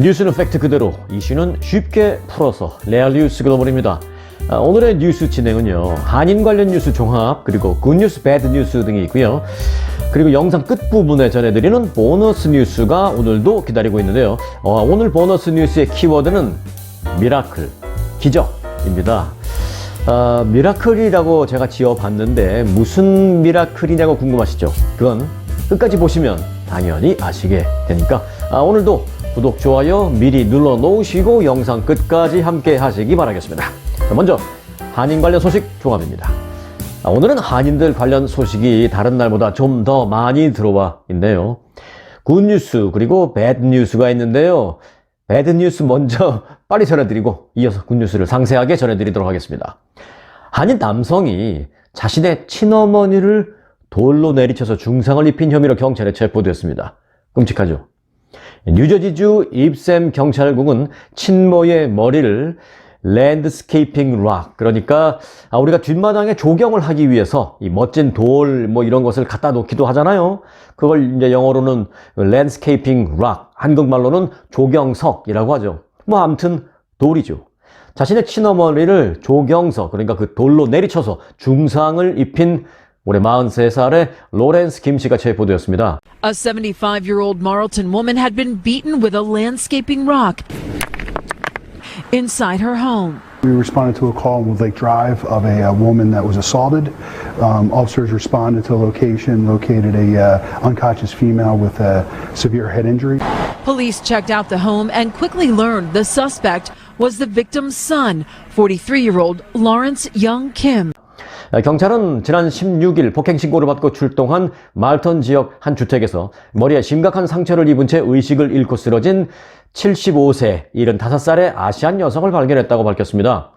뉴스는 팩트 그대로, 이슈는 쉽게 풀어서 레알 뉴스 글로벌입니다. 오늘의 뉴스 진행은요, 한인 관련 뉴스 종합, 그리고 굿뉴스, 배드뉴스 등이 있고요. 그리고 영상 끝부분에 전해드리는 보너스 뉴스가 오늘도 기다리고 있는데요. 오늘 보너스 뉴스의 키워드는 미라클, 기적입니다. 미라클이라고 제가 지어봤는데 무슨 미라클이냐고 궁금하시죠? 그건 끝까지 보시면 당연히 아시게 되니까 오늘도 구독, 좋아요 미리 눌러 놓으시고 영상 끝까지 함께 하시기 바라겠습니다. 먼저 한인 관련 소식 종합입니다. 오늘은 한인들 관련 소식이 다른 날보다 좀 더 많이 들어와 있네요. 굿뉴스 그리고 배드뉴스가 있는데요. 배드뉴스 먼저 빨리 전해드리고 이어서 굿뉴스를 상세하게 전해드리도록 하겠습니다. 한인 남성이 자신의 친어머니를 돌로 내리쳐서 중상을 입힌 혐의로 경찰에 체포되었습니다. 끔찍하죠? 뉴저지주 입샘 경찰국은 친모의 머리를 랜드스케이핑 락, 그러니까 우리가 뒷마당에 조경을 하기 위해서 이 멋진 돌 이런 것을 갖다 놓기도 하잖아요. 그걸 이제 영어로는 랜드스케이핑 락, 한국말로는 조경석이라고 하죠. 아무튼 돌이죠. 자신의 친어머니를 조경석, 그러니까 그 돌로 내리쳐서 중상을 입힌 올해 43살의 로렌스 김 씨가 체포되었습니다. A 75-year-old Marlton woman had been beaten with a landscaping rock inside her home. We responded to a call in Woodlake Drive of a woman that was assaulted. Officers responded to the location, located a unconscious female with a severe head injury. Police checked out the home and quickly learned the suspect was the victim's son, 43-year-old Lawrence Young Kim. 경찰은 지난 16일 폭행 신고를 받고 출동한 말턴 지역 한 주택에서 머리에 심각한 상처를 입은 채 의식을 잃고 쓰러진 75세, 75살의 아시안 여성을 발견했다고 밝혔습니다.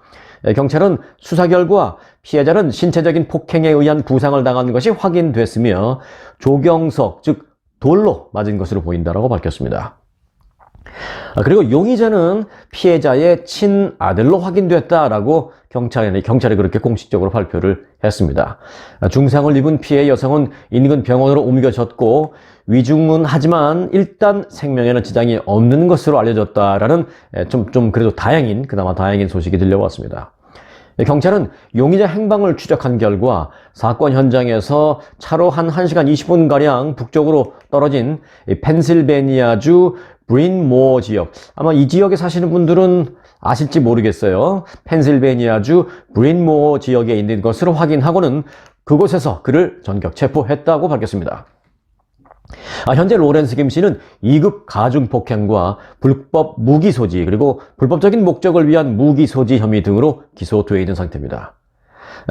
경찰은 수사 결과 피해자는 신체적인 폭행에 의한 부상을 당한 것이 확인됐으며 조경석, 즉 돌로 맞은 것으로 보인다고 밝혔습니다. 그리고 용의자는 피해자의 친아들로 확인됐다라고 경찰이 그렇게 공식적으로 발표를 했습니다. 중상을 입은 피해 여성은 인근 병원으로 옮겨졌고 위중은 하지만 일단 생명에는 지장이 없는 것으로 알려졌다라는 좀 그래도 그나마 다행인 소식이 들려왔습니다. 경찰은 용의자 행방을 추적한 결과 사건 현장에서 차로 한 1시간 20분가량 북쪽으로 떨어진 펜실베니아주 브린모어 지역, 아마 이 지역에 사시는 분들은 아실지 모르겠어요. 펜실베니아주 브린모어 지역에 있는 것으로 확인하고는 그곳에서 그를 전격 체포했다고 밝혔습니다. 현재 로렌스 김 씨는 2급 가중폭행과 불법 무기 소지, 그리고 불법적인 목적을 위한 무기 소지 혐의 등으로 기소되어 있는 상태입니다.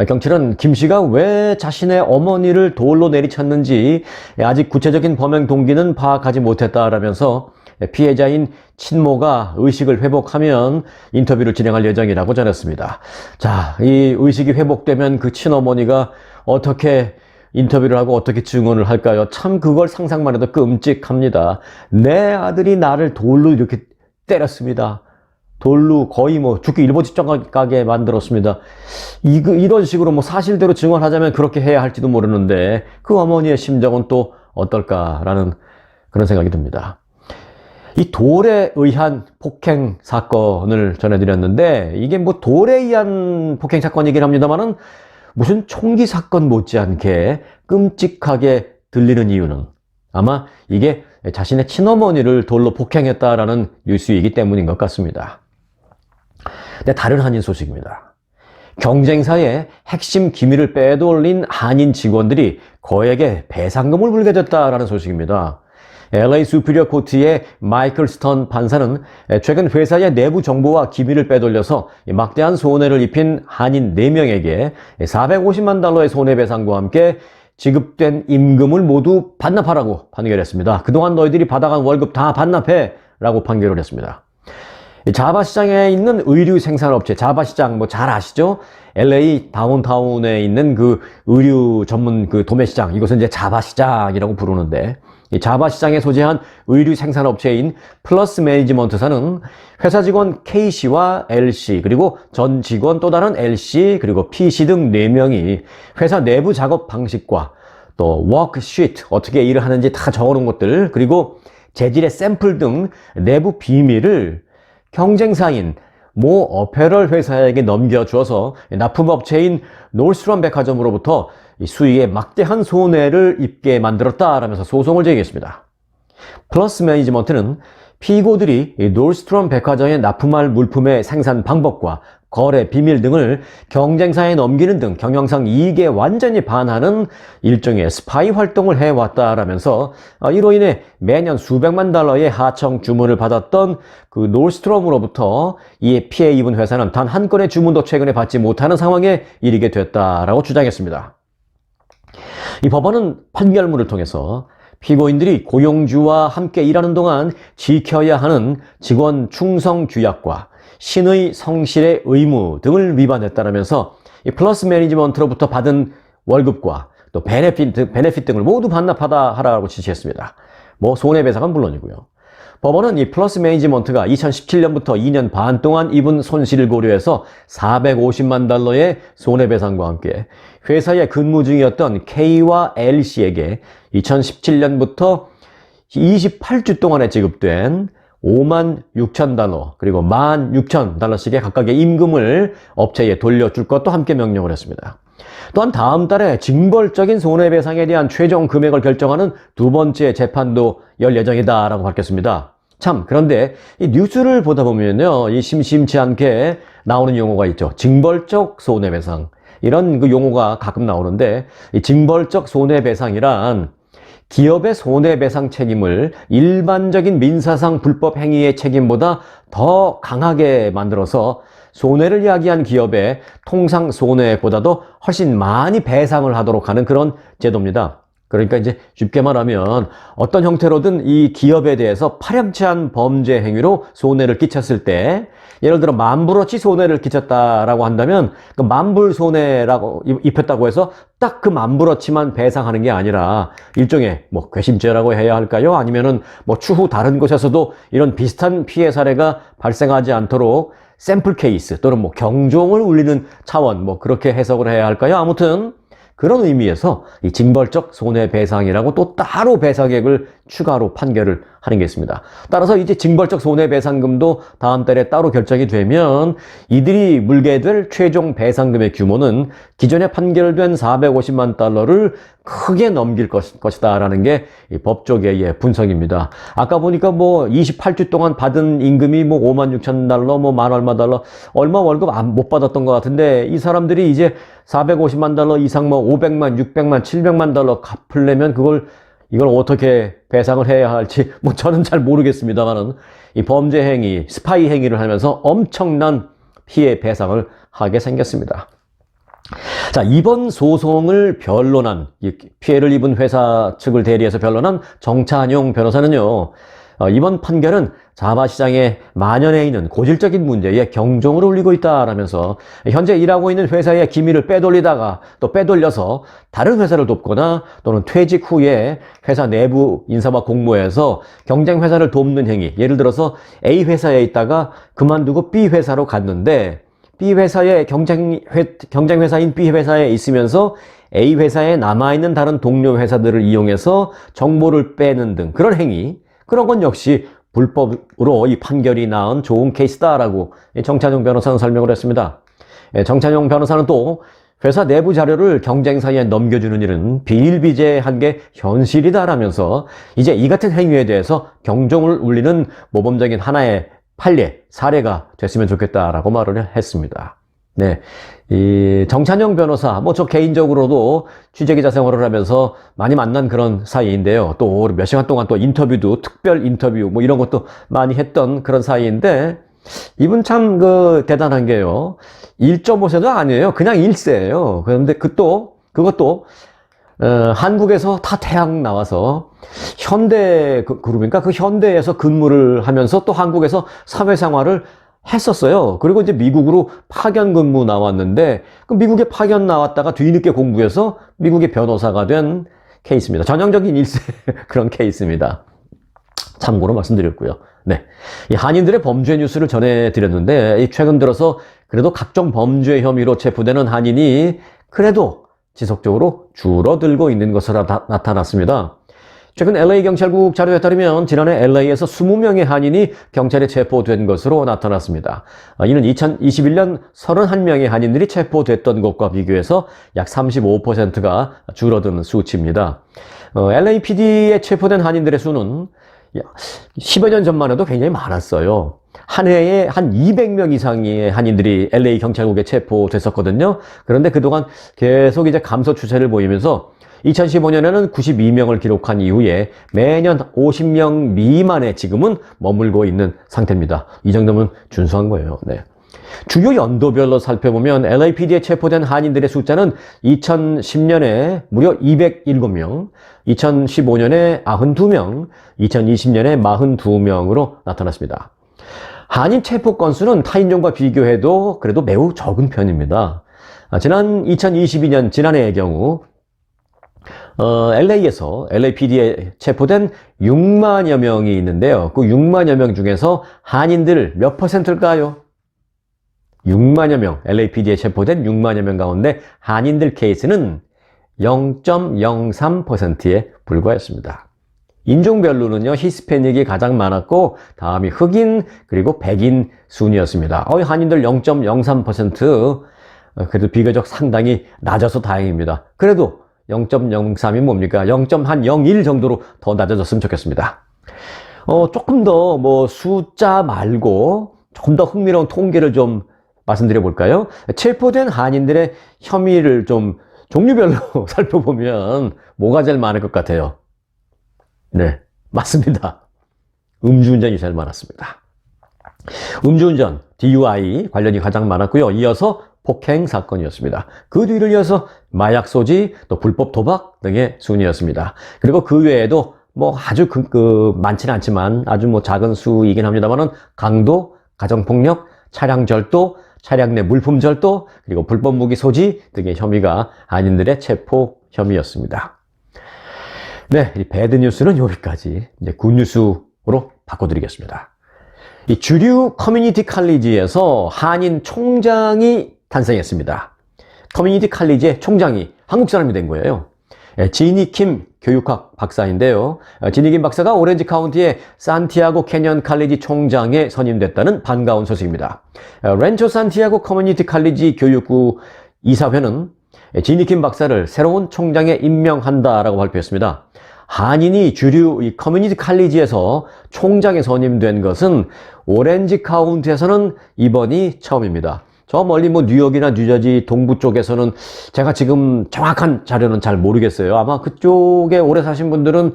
경찰은 김 씨가 왜 자신의 어머니를 돌로 내리쳤는지 아직 구체적인 범행 동기는 파악하지 못했다라면서 피해자인 친모가 의식을 회복하면 인터뷰를 진행할 예정이라고 전했습니다. 자, 이 의식이 회복되면 그 친어머니가 어떻게 인터뷰를 하고 어떻게 증언을 할까요? 참 그걸 상상만 해도 끔찍합니다. 내 아들이 나를 돌로 이렇게 때렸습니다. 돌로 거의 죽기 일보 직전까지 만들었습니다. 이런 식으로 사실대로 증언하자면 그렇게 해야 할지도 모르는데 그 어머니의 심정은 또 어떨까라는 그런 생각이 듭니다. 이 돌에 의한 폭행 사건을 전해드렸는데 이게 돌에 의한 폭행 사건이긴 합니다만은 무슨 총기 사건 못지않게 끔찍하게 들리는 이유는 아마 이게 자신의 친어머니를 돌로 폭행했다라는 뉴스이기 때문인 것 같습니다. 근데 다른 한인 소식입니다. 경쟁사의 핵심 기밀을 빼돌린 한인 직원들이 거액의 배상금을 물게 됐다라는 소식입니다. LA 수피리어 코트의 마이클 스턴 판사는 최근 회사의 내부 정보와 기밀을 빼돌려서 막대한 손해를 입힌 한인 4명에게 450만 달러의 손해배상과 함께 지급된 임금을 모두 반납하라고 판결했습니다. 그동안 너희들이 받아간 월급 다 반납해 라고 판결을 했습니다. 자바 시장에 있는 의류 생산업체, 자바 시장 잘 아시죠? LA 다운타운에 있는 그 의류 전문 그 도매시장, 이것은 이제 자바 시장이라고 부르는데 이 자바 시장에 소재한 의류 생산업체인 플러스 매니지먼트사는 회사 직원 K씨와 L씨, 그리고 전 직원 또 다른 L씨, 그리고 P씨 등 4명이 회사 내부 작업 방식과 또 워크시트, 어떻게 일을 하는지 다 적어놓은 것들, 그리고 재질의 샘플 등 내부 비밀을 경쟁사인 모 어페럴 회사에게 넘겨주어서 납품업체인 노스트럼 백화점으로부터 수익에 막대한 손해를 입게 만들었다라면서 소송을 제기했습니다. 플러스 매니지먼트는 피고들이 노스트럼 백화점에 납품할 물품의 생산 방법과 거래 비밀 등을 경쟁사에 넘기는 등 경영상 이익에 완전히 반하는 일종의 스파이 활동을 해왔다라면서 이로 인해 매년 수백만 달러의 하청 주문을 받았던 그 노스트럼으로부터 이에 피해 입은 회사는 단 한 건의 주문도 최근에 받지 못하는 상황에 이르게 됐다라고 주장했습니다. 이 법원은 판결문을 통해서 피고인들이 고용주와 함께 일하는 동안 지켜야 하는 직원 충성 규약과 신의 성실의 의무 등을 위반했다라면서 이 플러스 매니지먼트로부터 받은 월급과 또 베네핏 등을 모두 반납하다 하라고 지시했습니다. 뭐 손해배상은 물론이고요. 법원은 이 플러스 매니지먼트가 2017년부터 2년 반 동안 입은 손실을 고려해서 450만 달러의 손해배상과 함께 회사에 근무 중이었던 K와 L씨에게 2017년부터 28주 동안에 지급된 5만 6천 달러 그리고 1만 6천 달러씩의 각각의 임금을 업체에 돌려줄 것도 함께 명령을 했습니다. 또한 다음 달에 징벌적인 손해배상에 대한 최종 금액을 결정하는 두 번째 재판도 열 예정이다라고 밝혔습니다. 참, 그런데 이 뉴스를 보다 보면요, 이 심심치 않게 나오는 용어가 있죠. 징벌적 손해배상. 이런 그 용어가 가끔 나오는데, 이 징벌적 손해배상이란 기업의 손해배상 책임을 일반적인 민사상 불법 행위의 책임보다 더 강하게 만들어서 손해를 야기한 기업의 통상 손해보다도 훨씬 많이 배상을 하도록 하는 그런 제도입니다. 그러니까 이제 쉽게 말하면 어떤 형태로든 이 기업에 대해서 파렴치한 범죄 행위로 손해를 끼쳤을 때, 예를 들어 만불어치 손해를 끼쳤다라고 한다면 그 만불 손해라고 입혔다고 해서 딱 그 만불어치만 배상하는 게 아니라 일종의 뭐 괘씸죄라고 해야 할까요? 아니면은 뭐 추후 다른 곳에서도 이런 비슷한 피해 사례가 발생하지 않도록 샘플 케이스 또는 뭐 경종을 울리는 차원, 뭐 그렇게 해석을 해야 할까요? 아무튼 그런 의미에서 이 징벌적 손해배상이라고 또 따로 배상액을 추가로 판결을 하는 게 있습니다. 따라서 이제 징벌적 손해배상금도 다음 달에 따로 결정이 되면 이들이 물게 될 최종 배상금의 규모는 기존에 판결된 450만 달러를 크게 넘길 것이다라는 게 이 법조계의 분석입니다. 아까 보니까 뭐 28주 동안 받은 임금이 뭐 5만 6천 달러, 뭐 만 얼마 달러, 얼마 월급 못 받았던 것 같은데 이 사람들이 이제 450만 달러 이상 뭐 500만, 600만, 700만 달러 갚으려면 이걸 어떻게 배상을 해야 할지 뭐 저는 잘 모르겠습니다만은 이 범죄 행위, 스파이 행위를 하면서 엄청난 피해 배상을 하게 생겼습니다. 자, 이번 소송을 변론한, 피해를 입은 회사 측을 대리해서 변론한 정찬용 변호사는요, 이번 판결은 자바시장에 만연해 있는 고질적인 문제에 경종을 울리고 있다라면서 현재 일하고 있는 회사의 기밀을 빼돌리다가 또 빼돌려서 다른 회사를 돕거나 또는 퇴직 후에 회사 내부 인사와 공모해서 경쟁 회사를 돕는 행위, 예를 들어서 A 회사에 있다가 그만두고 B 회사로 갔는데 B 회사의 경쟁 회사인 B 회사에 있으면서 A 회사에 남아있는 다른 동료 회사들을 이용해서 정보를 빼는 등 그런 행위, 그런 건 역시 불법으로 이 판결이 나온 좋은 케이스다라고 정찬용 변호사는 설명을 했습니다. 정찬용 변호사는 또 회사 내부 자료를 경쟁사에 넘겨주는 일은 비일비재한 게 현실이다라면서 이제 이 같은 행위에 대해서 경종을 울리는 모범적인 하나의 판례, 사례가 됐으면 좋겠다라고 말을 했습니다. 네. 이 정찬용 변호사, 뭐 저 개인적으로도 취재기자 생활을 하면서 많이 만난 그런 사이인데요. 또 몇 시간 동안 또 인터뷰도, 특별 인터뷰, 뭐 이런 것도 많이 했던 그런 사이인데, 이분 참 대단한 게요. 1.5세도 아니에요. 그냥 1세예요. 그런데 그것도 한국에서 다 대학 나와서 현대 그룹인가? 그 현대에서 근무를 하면서 또 한국에서 사회생활을 했었어요. 그리고 이제 미국으로 파견 근무 나왔는데, 그 미국에 파견 나왔다가 뒤늦게 공부해서 미국의 변호사가 된 케이스입니다. 전형적인 1세 그런 케이스입니다. 참고로 말씀드렸고요. 네. 이 한인들의 범죄 뉴스를 전해드렸는데, 최근 들어서 그래도 각종 범죄 혐의로 체포되는 한인이 그래도 지속적으로 줄어들고 있는 것으로 나타났습니다. 최근 LA 경찰국 자료에 따르면 지난해 LA에서 20명의 한인이 경찰에 체포된 것으로 나타났습니다. 이는 2021년 31명의 한인들이 체포됐던 것과 비교해서 약 35%가 줄어든 수치입니다. LAPD에 체포된 한인들의 수는 10여 년 전만 해도 굉장히 많았어요. 한 해에 한 200명 이상의 한인들이 LA 경찰국에 체포됐었거든요. 그런데 그동안 계속 이제 감소 추세를 보이면서 2015년에는 92명을 기록한 이후에 매년 50명 미만에 지금은 머물고 있는 상태입니다. 이 정도면 준수한 거예요. 네. 주요 연도별로 살펴보면 LAPD에 체포된 한인들의 숫자는 2010년에 무려 207명, 2015년에 92명, 2020년에 42명으로 나타났습니다. 한인 체포 건수는 타인종과 비교해도 그래도 매우 적은 편입니다. 지난 2022년 지난해의 경우 LA에서 LAPD에 체포된 6만여 명이 있는데요. 그 6만여 명 중에서 한인들 몇 퍼센트일까요? 6만여 명, LAPD에 체포된 6만여 명 가운데 한인들 케이스는 0.03%에 불과했습니다. 인종별로는요, 히스패닉이 가장 많았고, 다음이 흑인, 그리고 백인 순이었습니다. 한인들 0.03%, 그래도 비교적 상당히 낮아서 다행입니다. 그래도 0.03이 뭡니까? 0.01 정도로 더 낮아졌으면 좋겠습니다. 조금 더 숫자 말고 조금 더 흥미로운 통계를 좀 말씀드려 볼까요? 체포된 한인들의 혐의를 좀 종류별로 살펴보면 뭐가 제일 많을 것 같아요? 네, 맞습니다. 음주운전이 제일 많았습니다. 음주운전, DUI 관련이 가장 많았고요. 이어서 폭행 사건이었습니다. 그 뒤를 이어서 마약 소지, 또 불법 도박 등의 순이었습니다. 그리고 그 외에도 아주 많지는 않지만 아주 작은 수이긴 합니다만은 강도, 가정폭력, 차량 절도, 차량 내 물품 절도, 그리고 불법 무기 소지 등의 혐의가 한인들의 체포 혐의였습니다. 네, 이 배드 뉴스는 여기까지. 이제 굿 뉴스로 바꿔드리겠습니다. 이 주류 커뮤니티 칼리지에서 한인 총장이 탄생했습니다. 커뮤니티 칼리지의 총장이 한국 사람이 된 거예요. 지니 킴 교육학 박사인데요. 지니 킴 박사가 오렌지 카운티의 산티아고 캐년 칼리지 총장에 선임됐다는 반가운 소식입니다. 렌초 산티아고 커뮤니티 칼리지 교육부 이사회는 지니 킴 박사를 새로운 총장에 임명한다라고 발표했습니다. 한인이 주류 이 커뮤니티 칼리지에서 총장에 선임된 것은 오렌지 카운티에서는 이번이 처음입니다. 저 멀리 뉴욕이나 뉴저지 동부 쪽에서는 제가 지금 정확한 자료는 잘 모르겠어요. 아마 그쪽에 오래 사신 분들은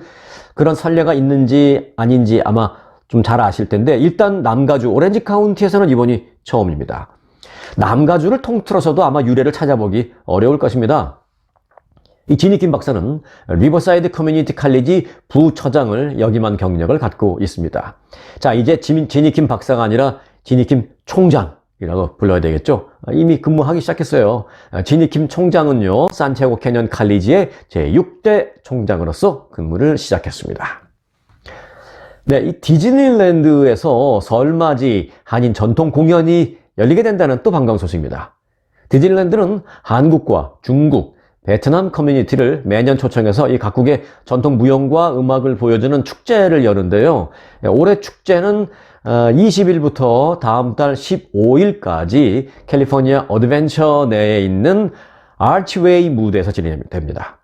그런 선례가 있는지 아닌지 아마 좀 잘 아실 텐데, 일단 남가주 오렌지 카운티에서는 이번이 처음입니다. 남가주를 통틀어서도 아마 유래를 찾아보기 어려울 것입니다. 이 지니 킴 박사는 리버사이드 커뮤니티 칼리지 부처장을 역임한 경력을 갖고 있습니다. 자, 이제 지니 킴 박사가 아니라 지니 킴 총장이라고 불러야 되겠죠. 이미 근무하기 시작했어요. 지니 킴 총장은요, 산티아고 캐년 칼리지의 제6대 총장으로서 근무를 시작했습니다. 네, 이 디즈니랜드에서 설맞이 한인 전통 공연이 열리게 된다는 또 반가운 소식입니다. 디즈니랜드는 한국과 중국, 베트남 커뮤니티를 매년 초청해서 이 각국의 전통 무용과 음악을 보여주는 축제를 여는데요. 올해 축제는 20일부터 다음 달 15일까지 캘리포니아 어드벤처 내에 있는 아치웨이 무대에서 진행됩니다.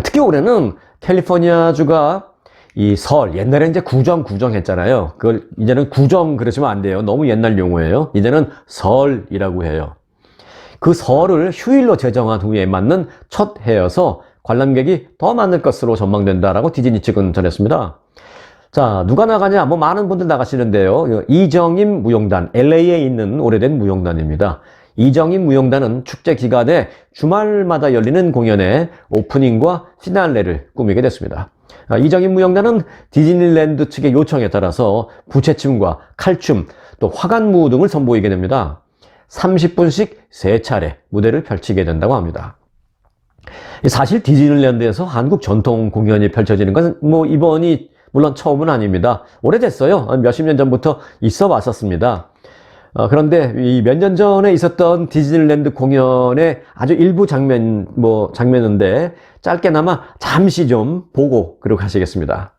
특히 올해는 캘리포니아주가 이 설, 옛날에 이제 구정 했잖아요. 그걸 이제는 구정 그러시면 안 돼요. 너무 옛날 용어예요. 이제는 설이라고 해요. 그 설을 휴일로 제정한 후에 맞는 첫 해여서 관람객이 더 많을 것으로 전망된다라고 디즈니 측은 전했습니다. 자, 누가 나가냐? 많은 분들 나가시는데요. 이정임 무용단, LA에 있는 오래된 무용단입니다. 이정임 무용단은 축제 기간에 주말마다 열리는 공연에 오프닝과 피날레를 꾸미게 됐습니다. 이정임 무용단은 디즈니랜드 측의 요청에 따라서 부채춤과 칼춤, 또 화관무 등을 선보이게 됩니다. 30분씩 3차례 무대를 펼치게 된다고 합니다. 사실 디즈니랜드에서 한국 전통 공연이 펼쳐지는 것은 이번이 물론 처음은 아닙니다. 오래됐어요. 몇십 년 전부터 있어 왔었습니다. 그런데 이 몇 년 전에 있었던 디즈니랜드 공연의 아주 일부 장면인데 짧게나마 잠시 좀 보고 그러고 가시겠습니다.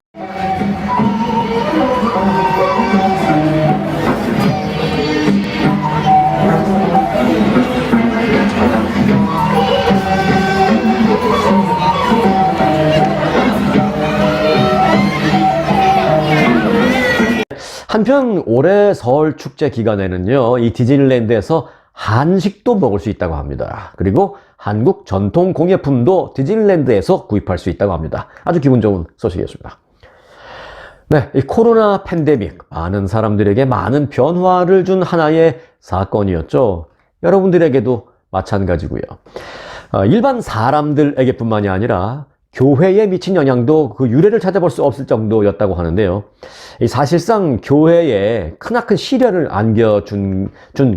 한편 올해 설 축제 기간에는요, 이 디즈니랜드에서 한식도 먹을 수 있다고 합니다. 그리고 한국 전통 공예품도 디즈니랜드에서 구입할 수 있다고 합니다. 아주 기분 좋은 소식이었습니다. 네, 이 코로나 팬데믹, 많은 사람들에게 많은 변화를 준 하나의 사건이었죠. 여러분들에게도 마찬가지고요. 일반 사람들에게뿐만이 아니라 교회에 미친 영향도 그 유래를 찾아볼 수 없을 정도였다고 하는데요. 사실상 교회에 크나큰 시련을 안겨준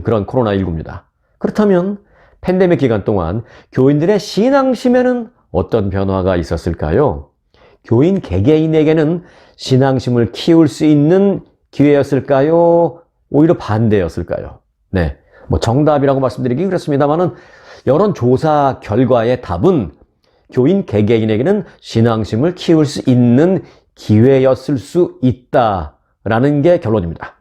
그런 코로나19입니다. 그렇다면 팬데믹 기간 동안 교인들의 신앙심에는 어떤 변화가 있었을까요? 교인 개개인에게는 신앙심을 키울 수 있는 기회였을까요? 오히려 반대였을까요? 네, 정답이라고 말씀드리기 그렇습니다만은 여론조사 결과의 답은 교인 개개인에게는 신앙심을 키울 수 있는 기회였을 수 있다라는 게 결론입니다.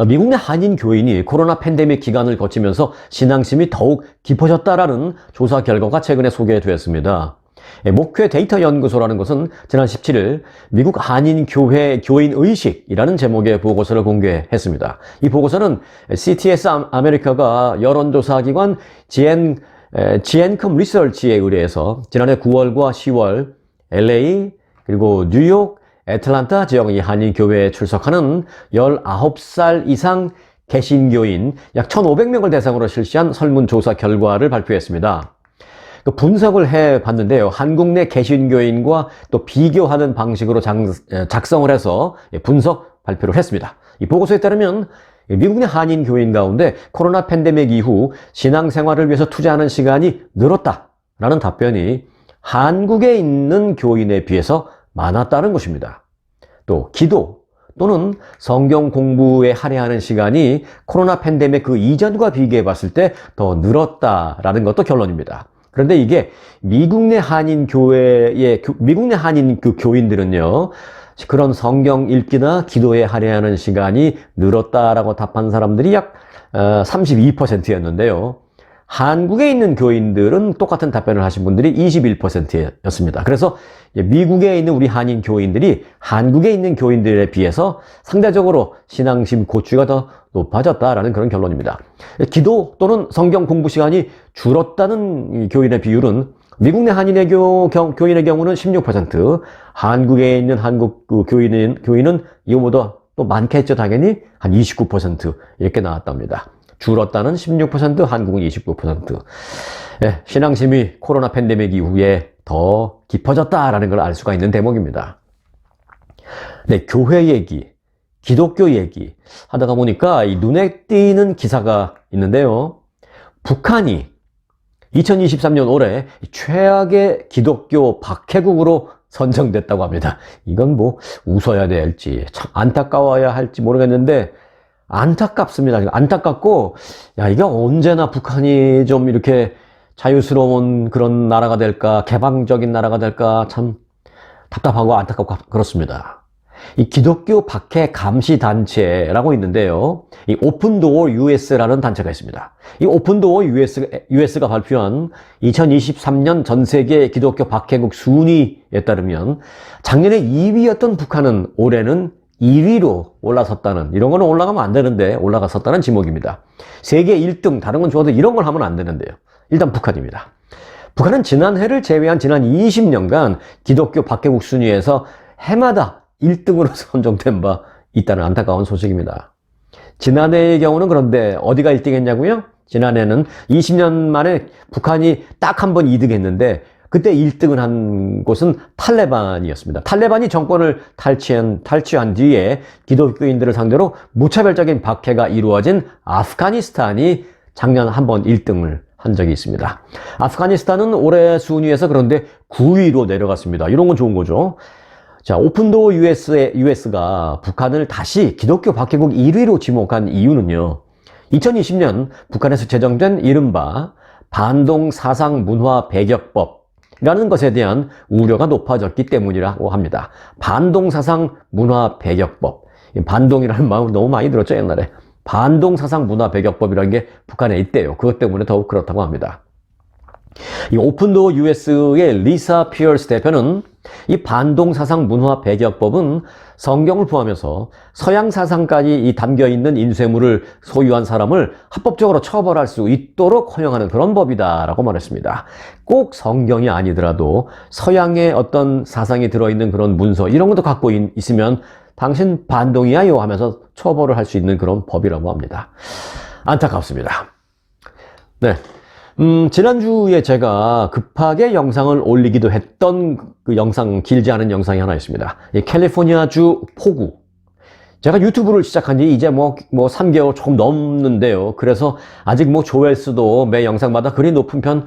미국 내 한인 교인이 코로나 팬데믹 기간을 거치면서 신앙심이 더욱 깊어졌다라는 조사 결과가 최근에 소개되었습니다. 목회 데이터 연구소라는 것은 지난 17일 미국 한인 교회 교인 의식이라는 제목의 보고서를 공개했습니다. 이 보고서는 CTS 아메리카가 여론조사 기관 지앤컴 리서치에 의뢰해서 지난해 9월과 10월 LA 그리고 뉴욕, 애틀란타 지역의 한인 교회에 출석하는 19살 이상 개신교인 약 1,500명을 대상으로 실시한 설문조사 결과를 발표했습니다. 분석을 해봤는데요. 한국 내 개신교인과 또 비교하는 방식으로 작성을 해서 분석 발표를 했습니다. 이 보고서에 따르면 미국 내 한인 교인 가운데 코로나 팬데믹 이후 신앙생활을 위해서 투자하는 시간이 늘었다라는 답변이 한국에 있는 교인에 비해서 많았다는 것입니다. 또 기도 또는 성경 공부에 할애하는 시간이 코로나 팬데믹 그 이전과 비교해 봤을 때 더 늘었다라는 것도 결론입니다. 그런데 이게 미국 내 한인 그 교인들은요, 그런 성경 읽기나 기도에 할애하는 시간이 늘었다라고 답한 사람들이 약 32%였는데요. 한국에 있는 교인들은 똑같은 답변을 하신 분들이 21%였습니다. 그래서 미국에 있는 우리 한인 교인들이 한국에 있는 교인들에 비해서 상대적으로 신앙심 고취가 더 높아졌다라는 그런 결론입니다. 기도 또는 성경 공부 시간이 줄었다는 교인의 비율은 미국 내 한인의 교인의 경우는 16%, 한국에 있는 한국 교인은 이거보다 또 많겠죠, 당연히 한 29% 이렇게 나왔답니다. 줄었다는 16%, 한국은 29%. 예, 신앙심이 코로나 팬데믹 이후에 더 깊어졌다라는 걸 알 수가 있는 대목입니다. 네, 교회 얘기, 기독교 얘기 하다가 보니까 이 눈에 띄는 기사가 있는데요. 북한이 2023년 올해 최악의 기독교 박해국으로 선정됐다고 합니다. 이건 웃어야 될지 참 안타까워야 할지 모르겠는데 안타깝습니다. 안타깝고, 이게 언제나 북한이 좀 이렇게 자유스러운 그런 나라가 될까, 개방적인 나라가 될까, 참 답답하고 안타깝고 그렇습니다. 이 기독교 박해 감시 단체라고 있는데요. 이 오픈도어 US라는 단체가 있습니다. 이 오픈도어 US가 발표한 2023년 전 세계 기독교 박해국 순위에 따르면 작년에 2위였던 북한은 올해는 2위로 올라섰다는, 이런 거는 올라가면 안 되는데 올라갔었다는 지목입니다. 세계 1등, 다른 건 좋아도 이런 걸 하면 안 되는데요. 일단 북한입니다. 북한은 지난해를 제외한 지난 20년간 기독교 박해국 순위에서 해마다 1등으로 선정된 바 있다는 안타까운 소식입니다. 지난해의 경우는 그런데 어디가 1등 했냐고요? 지난해는 20년 만에 북한이 딱 한 번 2등 했는데 그때 1등을 한 곳은 탈레반이었습니다. 탈레반이 정권을 탈취한 뒤에 기독교인들을 상대로 무차별적인 박해가 이루어진 아프가니스탄이 작년 한 번 1등을 한 적이 있습니다. 아프가니스탄은 올해 순위에서 그런데 9위로 내려갔습니다. 이런 건 좋은 거죠. 자, 오픈도어 US가 북한을 다시 기독교 박해국 1위로 지목한 이유는요. 2020년 북한에서 제정된 이른바 반동 사상 문화 배격법이라는 것에 대한 우려가 높아졌기 때문이라고 합니다. 반동 사상 문화 배격법. 반동이라는 마음 너무 많이 들었죠, 옛날에. 반동 사상 문화 배격법이라는 게 북한에 있대요. 그것 때문에 더욱 그렇다고 합니다. 이 오픈도어 US의 리사 피어스 대표는 이 반동 사상 문화 배격법은 성경을 포함해서 서양 사상까지 담겨 있는 인쇄물을 소유한 사람을 합법적으로 처벌할 수 있도록 허용하는 그런 법이다라고 말했습니다. 꼭 성경이 아니더라도 서양의 어떤 사상이 들어있는 그런 문서 이런 것도 갖고 있으면 당신 반동이야요 하면서 처벌을 할 수 있는 그런 법이라고 합니다. 안타깝습니다. 네. 지난주에 제가 급하게 영상을 올리기도 했던 그 영상, 길지 않은 영상이 하나 있습니다. 이 캘리포니아주 폭우. 제가 유튜브를 시작한 지 이제 뭐 3개월 조금 넘는데요. 그래서 아직 조회수도 매 영상마다 그리 높은 편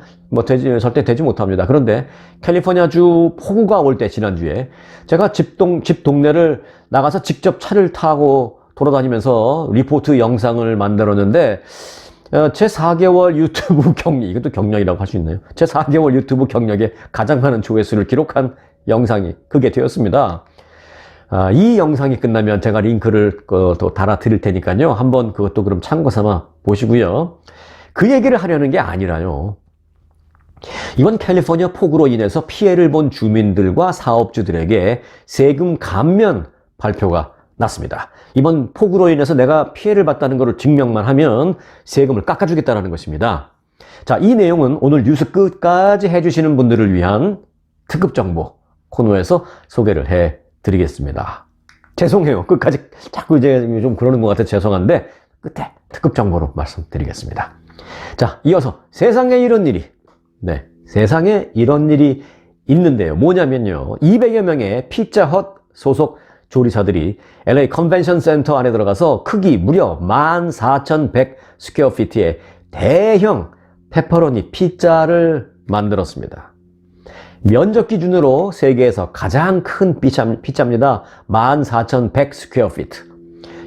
절대 되지 못합니다. 그런데 캘리포니아주 폭우가 올 때 지난주에 제가 집 동네를 나가서 직접 차를 타고 돌아다니면서 리포트 영상을 만들었는데 제 4개월 유튜브 경력, 이것도 경력이라고 할 수 있나요? 제 4개월 유튜브 경력에 가장 많은 조회수를 기록한 영상이 그게 되었습니다. 이 영상이 끝나면 제가 링크를 또 달아 드릴 테니까요. 한번 그것도 그럼 참고 삼아 보시고요. 그 얘기를 하려는 게 아니라요. 이번 캘리포니아 폭우로 인해서 피해를 본 주민들과 사업주들에게 세금 감면 발표가 났습니다. 이번 폭우로 인해서 내가 피해를 봤다는 것을 증명만 하면 세금을 깎아주겠다는 것입니다. 자, 이 내용은 오늘 뉴스 끝까지 해주시는 분들을 위한 특급 정보 코너에서 소개를 해드리겠습니다. 죄송해요. 끝까지 자꾸 이제 좀 그러는 것 같아서 죄송한데 끝에 특급 정보로 말씀드리겠습니다. 자, 이어서 세상에 이런 일이, 세상에 이런 일이 있는데요. 뭐냐면요. 200여 명의 피자헛 소속 조리사들이 LA 컨벤션 센터 안에 들어가서 크기 무려 14,100 스퀘어 피트의 대형 페퍼로니 피자를 만들었습니다. 면적 기준으로 세계에서 가장 큰 피자입니다. 14,100 스퀘어 피트.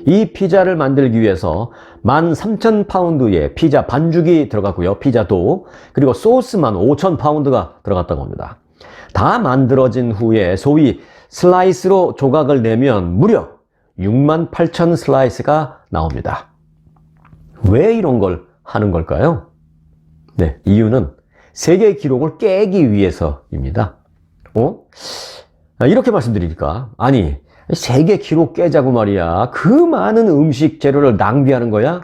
이 피자를 만들기 위해서 13,000파운드의 피자 반죽이 들어갔고요. 피자도. 그리고 소스만 5,000파운드가 들어갔다고 합니다. 다 만들어진 후에 소위 슬라이스로 조각을 내면 무려 68,000 슬라이스가 나옵니다. 왜 이런 걸 하는 걸까요? 네, 이유는 세계 기록을 깨기 위해서입니다. 이렇게 말씀드리니까, 아니, 세계 기록 깨자고 말이야. 그 많은 음식 재료를 낭비하는 거야?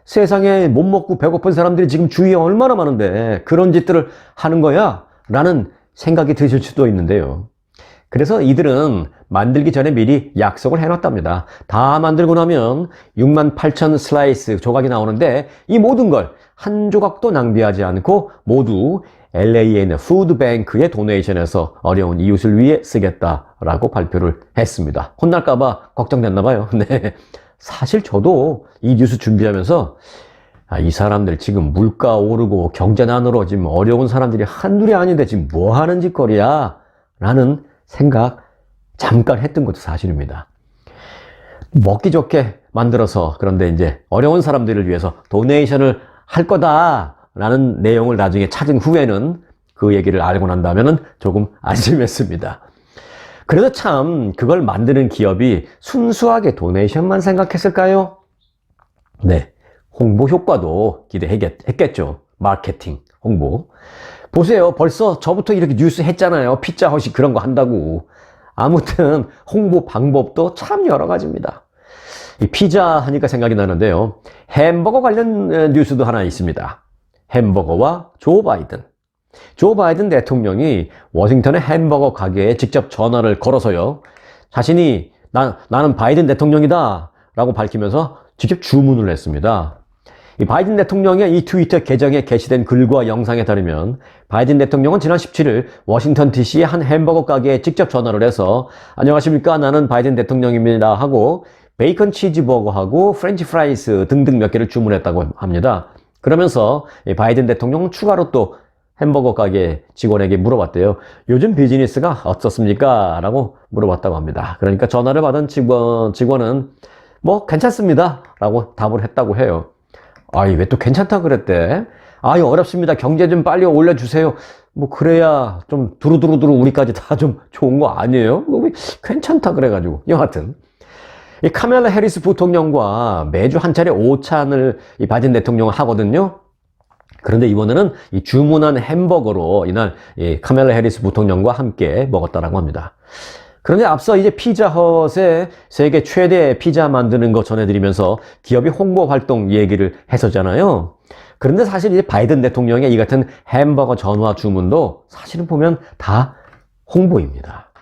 세상에 못 먹고 배고픈 사람들이 지금 주위에 얼마나 많은데 그런 짓들을 하는 거야? 라는 생각이 드실 수도 있는데요. 그래서 이들은 만들기 전에 미리 약속을 해놨답니다. 다 만들고 나면 68,000 슬라이스 조각이 나오는데 이 모든 걸 한 조각도 낭비하지 않고 모두 LA에 있는 푸드뱅크에 도네이션해서 어려운 이웃을 위해 쓰겠다라고 발표를 했습니다. 혼날까봐 걱정됐나 봐요. 네. 사실 저도 이 뉴스 준비하면서 이 사람들 지금 물가 오르고 경제난으로 지금 어려운 사람들이 한둘이 아닌데 지금 뭐 하는 짓거리야? 라는 생각 잠깐 했던 것도 사실입니다. 먹기 좋게 만들어서 그런데 이제 어려운 사람들을 위해서 도네이션을 할 거다라는 내용을 나중에 찾은 후에는 그 얘기를 알고 난 다음에는 조금 안심했습니다. 그래도 참 그걸 만드는 기업이 순수하게 도네이션만 생각했을까요? 네, 홍보 효과도 기대했겠죠. 마케팅, 홍보. 보세요. 벌써 저부터 이렇게 뉴스 했잖아요. 피자헛이 그런 거 한다고. 아무튼 홍보 방법도 참 여러 가지입니다. 이 피자 하니까 생각이 나는데요. 햄버거 관련 뉴스도 하나 있습니다. 햄버거와 조 바이든. 조 바이든 대통령이 워싱턴의 햄버거 가게에 직접 전화를 걸어서요. 자신이 나는 바이든 대통령이다 라고 밝히면서 직접 주문을 했습니다. 이 바이든 대통령의 이 트위터 계정에 게시된 글과 영상에 따르면 바이든 대통령은 지난 17일 워싱턴 DC의 한 햄버거 가게에 직접 전화를 해서 안녕하십니까 나는 바이든 대통령입니다 하고 베이컨 치즈버거하고 프렌치 프라이스 등등 몇 개를 주문했다고 합니다. 그러면서 바이든 대통령은 추가로 또 햄버거 가게 직원에게 물어봤대요. 요즘 비즈니스가 어떻습니까? 라고 물어봤다고 합니다. 그러니까 전화를 받은 직원은 뭐 괜찮습니다 라고 답을 했다고 해요. 아이, 왜 또 괜찮다 그랬대? 아이, 어렵습니다. 경제 좀 빨리 올려주세요. 뭐 그래야 좀 두루두루두루 우리까지 다 좀 좋은 거 아니에요? 뭐 괜찮다 그래가지고. 여하튼 이 카멜라 해리스 부통령과 매주 한 차례 오찬을 이 바이든 대통령은 하거든요. 그런데 이번에는 이 주문한 햄버거로 이날 이 카멜라 해리스 부통령과 함께 먹었다라고 합니다. 그런데 앞서 이제 피자헛의 세계 최대 피자 만드는 거 전해드리면서 기업이 홍보 활동 얘기를 했었잖아요. 그런데 사실 이제 바이든 대통령의 이 같은 햄버거 전화 주문도 사실은 보면 다 홍보입니다.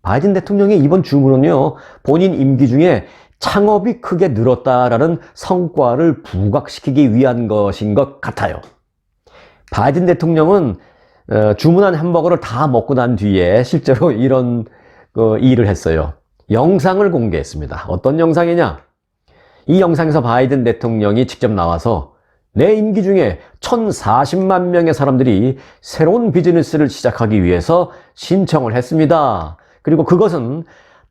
바이든 대통령의 이번 주문은요, 본인 임기 중에 창업이 크게 늘었다라는 성과를 부각시키기 위한 것인 것 같아요. 바이든 대통령은 주문한 햄버거를 다 먹고 난 뒤에 실제로 이런 일을 했어요. 영상을 공개했습니다. 어떤 영상이냐? 이 영상에서 바이든 대통령이 직접 나와서 내 임기 중에 1,040만 명의 사람들이 새로운 비즈니스를 시작하기 위해서 신청을 했습니다. 그리고 그것은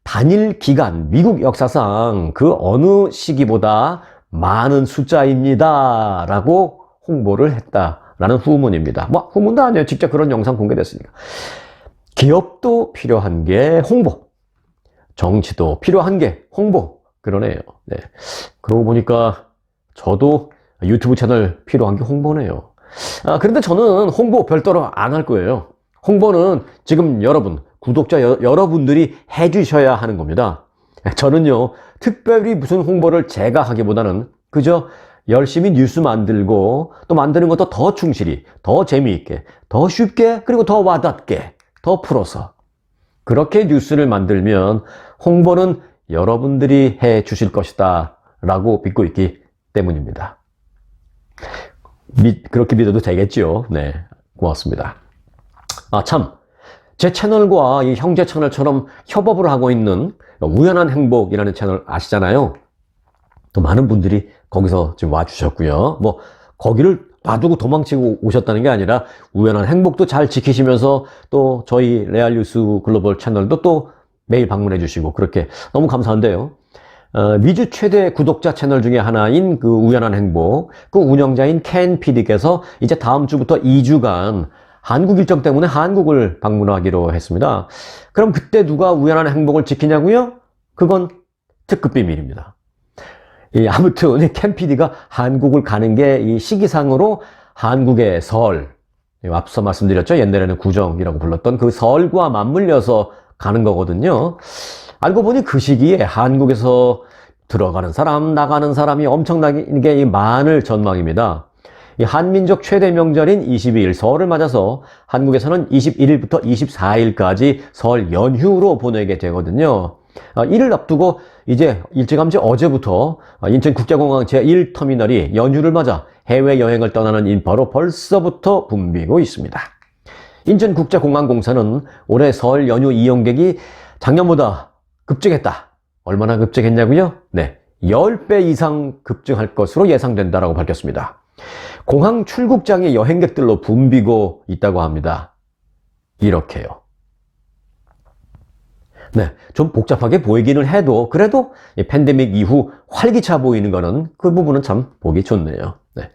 단일 기간, 미국 역사상 그 어느 시기보다 많은 숫자입니다. 라고 홍보를 했다라는 후문입니다. 뭐 후문도 아니에요. 직접 그런 영상 공개됐으니까. 기업도 필요한 게 홍보, 정치도 필요한 게 홍보, 그러네요. 네. 그러고 보니까 저도 유튜브 채널 필요한 게 홍보네요. 그런데 저는 홍보 별도로 안 할 거예요. 홍보는 지금 여러분, 구독자 여러분들이 해주셔야 하는 겁니다. 저는요, 특별히 무슨 홍보를 제가 하기보다는 그저 열심히 뉴스 만들고 또 만드는 것도 더 충실히, 더 재미있게, 더 쉽게, 그리고 더 와닿게, 더 풀어서 그렇게 뉴스를 만들면 홍보는 여러분들이 해 주실 것이다 라고 믿고 있기 때문입니다. 그렇게 믿어도 되겠죠. 네, 고맙습니다. 참, 제 채널과 이 형제 채널처럼 협업을 하고 있는 우연한 행복이라는 채널 아시잖아요. 또 많은 분들이 거기서 지금 와주셨고요. 뭐 거기를 놔두고 도망치고 오셨다는 게 아니라 우연한 행복도 잘 지키시면서 또 저희 레알뉴스 글로벌 채널도 또 매일 방문해 주시고 그렇게 너무 감사한데요. 미주 최대 구독자 채널 중에 하나인 그 우연한 행복, 그 운영자인 켄 PD께서 이제 다음 주부터 2주간 한국 일정 때문에 한국을 방문하기로 했습니다. 그럼 그때 누가 우연한 행복을 지키냐고요? 그건 특급 비밀입니다. 아무튼 켄 PD가 한국을 가는 게 이 시기상으로 한국의 설, 앞서 말씀드렸죠. 옛날에는 구정이라고 불렀던 그 설과 맞물려서 가는 거거든요. 알고 보니 그 시기에 한국에서 들어가는 사람, 나가는 사람이 엄청나게 많을 전망입니다. 이 한민족 최대 명절인 22일 설을 맞아서 한국에서는 21일부터 24일까지 설 연휴로 보내게 되거든요. 이를 앞두고 이제 일찌감치 어제부터 인천국제공항 제1터미널이 연휴를 맞아 해외여행을 떠나는 인파로 벌써부터 붐비고 있습니다. 인천국제공항공사는 올해 설 연휴 이용객이 작년보다 급증했다. 얼마나 급증했냐고요? 네, 10배 이상 급증할 것으로 예상된다라고 밝혔습니다. 공항 출국장이 여행객들로 붐비고 있다고 합니다. 이렇게요. 네, 좀 복잡하게 보이기는 해도 그래도 이 팬데믹 이후 활기차 보이는 거는 그 부분은 참 보기 좋네요. 네.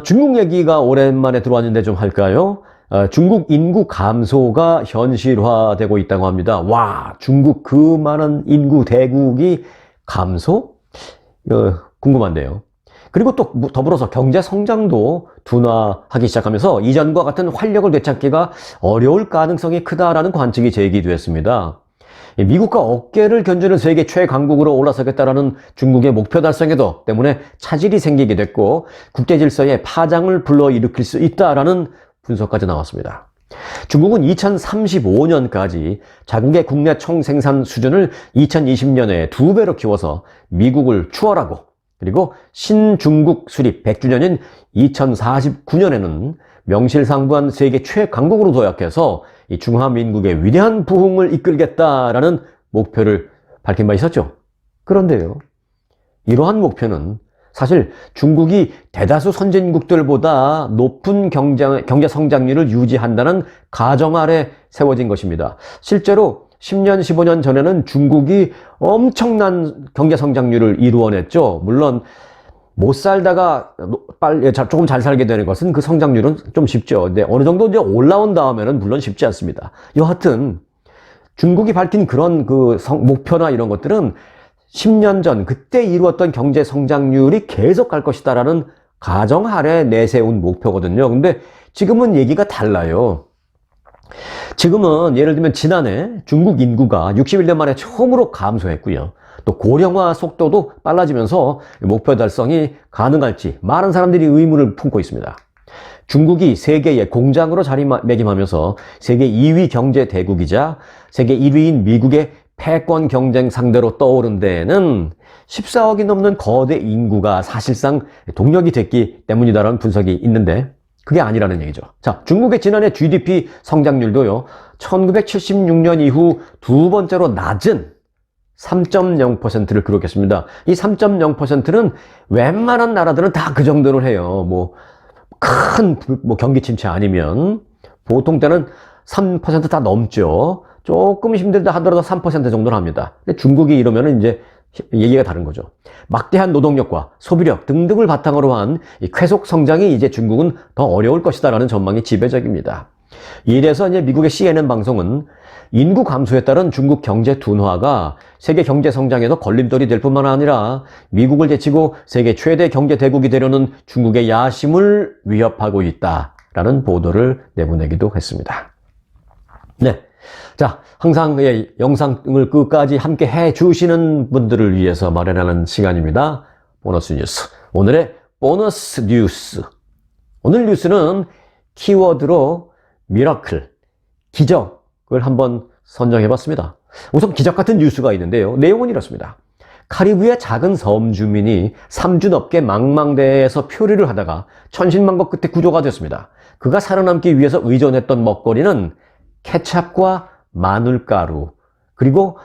중국 얘기가 오랜만에 들어왔는데 좀 할까요? 중국 인구 감소가 현실화되고 있다고 합니다. 와, 중국 그 많은 인구 대국이 감소? 궁금한데요. 그리고 또 더불어서 경제 성장도 둔화하기 시작하면서 이전과 같은 활력을 되찾기가 어려울 가능성이 크다라는 관측이 제기됐습니다. 미국과 어깨를 견주는 세계 최강국으로 올라서겠다라는 중국의 목표 달성에도 때문에 차질이 생기게 됐고 국제 질서에 파장을 불러일으킬 수 있다라는 분석까지 나왔습니다. 중국은 2035년까지 자국의 국내 총생산 수준을 2020년에 2배로 키워서 미국을 추월하고 그리고 신중국 수립 100주년인 2049년에는 명실상부한 세계 최강국으로 도약해서 이 중화민국의 위대한 부흥을 이끌겠다라는 목표를 밝힌 바 있었죠. 그런데요, 이러한 목표는 사실 중국이 대다수 선진국들보다 높은 경제 성장률을 유지한다는 가정 아래 세워진 것입니다. 실제로 10년, 15년 전에는 중국이 엄청난 경제 성장률을 이루어냈죠. 물론 못 살다가 조금 잘 살게 되는 것은 그 성장률은 좀 쉽죠. 근데 어느 정도 이제 올라온 다음에는 물론 쉽지 않습니다. 여하튼 중국이 밝힌 그런 그 목표나 이런 것들은 10년 전 그때 이루었던 경제 성장률이 계속 갈 것이다라는 가정 아래 내세운 목표거든요. 근데 지금은 얘기가 달라요. 지금은 예를 들면 지난해 중국 인구가 61년 만에 처음으로 감소했고요. 또 고령화 속도도 빨라지면서 목표 달성이 가능할지 많은 사람들이 의문을 품고 있습니다. 중국이 세계의 공장으로 자리매김하면서 세계 2위 경제 대국이자 세계 1위인 미국의 패권 경쟁 상대로 떠오른 데에는 14억이 넘는 거대 인구가 사실상 동력이 됐기 때문이다라는 분석이 있는데 그게 아니라는 얘기죠. 자, 중국의 지난해 GDP 성장률도요, 1976년 이후 두 번째로 낮은 3.0%를 기록했습니다. 이 3.0%는 웬만한 나라들은 다 그 정도를 해요. 큰 경기 침체 아니면 보통 때는 3% 다 넘죠. 조금 힘들다 하더라도 3% 정도는 합니다. 근데 중국이 이러면은 이제 얘기가 다른 거죠. 막대한 노동력과 소비력 등등을 바탕으로 한 이 쾌속 성장이 이제 중국은 더 어려울 것이다라는 전망이 지배적입니다. 이래서 이제 미국의 CNN 방송은 인구 감소에 따른 중국 경제 둔화가 세계 경제 성장에도 걸림돌이 될 뿐만 아니라 미국을 제치고 세계 최대 경제 대국이 되려는 중국의 야심을 위협하고 있다라는 보도를 내보내기도 했습니다. 네. 자, 항상 영상을 끝까지 함께 해주시는 분들을 위해서 마련하는 시간입니다. 보너스 뉴스. 오늘의 보너스 뉴스. 오늘 뉴스는 키워드로 미라클, 기적을 한번 선정해봤습니다. 우선 기적 같은 뉴스가 있는데요. 내용은 이렇습니다. 카리브해 작은 섬 주민이 3주 넘게 망망대해에서 표류를 하다가 천신만고 끝에 구조가 됐습니다. 그가 살아남기 위해서 의존했던 먹거리는 케찹과 마늘가루, 그리고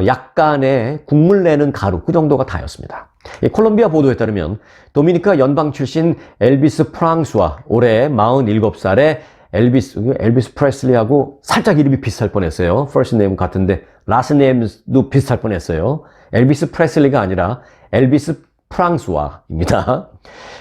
약간의 국물 내는 가루, 그 정도가 다였습니다. 콜롬비아 보도에 따르면 도미니카 연방 출신 엘비스 프랑스와 올해 47살의 엘비스 프레슬리하고 살짝 이름이 비슷할 뻔했어요. 퍼스트 네임 같은데 라스트 네임도 비슷할 뻔했어요. 엘비스 프레슬리가 아니라 엘비스 프랑스와입니다.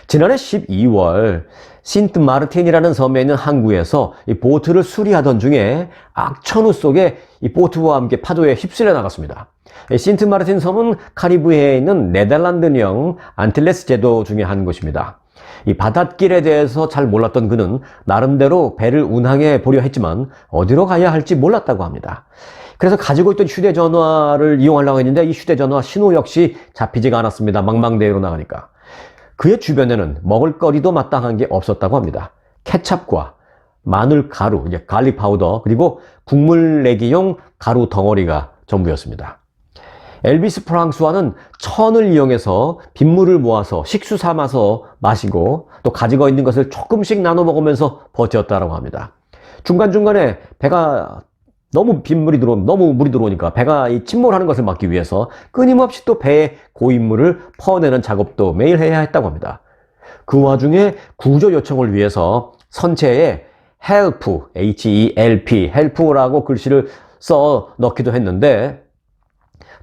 지난해 12월 신트 마르틴이라는 섬에 있는 항구에서 이 보트를 수리하던 중에 악천후 속에 이 보트와 함께 파도에 휩쓸려 나갔습니다. 신트 마르틴 섬은 카리브해에 있는 네덜란드령 안틸레스 제도 중에 한 곳입니다. 이 바닷길에 대해서 잘 몰랐던 그는 나름대로 배를 운항해 보려 했지만 어디로 가야 할지 몰랐다고 합니다. 그래서 가지고 있던 휴대전화를 이용하려고 했는데 이 휴대전화 신호 역시 잡히지가 않았습니다. 망망대해로 나가니까. 그의 주변에는 먹을거리도 마땅한 게 없었다고 합니다. 케찹과 마늘 가루, 이제 갈릭 파우더, 그리고 국물 내기용 가루 덩어리가 전부였습니다. 엘비스 프랑스와는 천을 이용해서 빗물을 모아서 식수 삼아서 마시고 또 가지고 있는 것을 조금씩 나눠 먹으면서 버텼다고 합니다. 중간중간에 배가 너무 물이 들어오니까 배가 침몰하는 것을 막기 위해서 끊임없이 또 배에 고인물을 퍼내는 작업도 매일 해야 했다고 합니다. 그 와중에 구조 요청을 위해서 선체에 help, H-E-L-P, help라고 글씨를 써 넣기도 했는데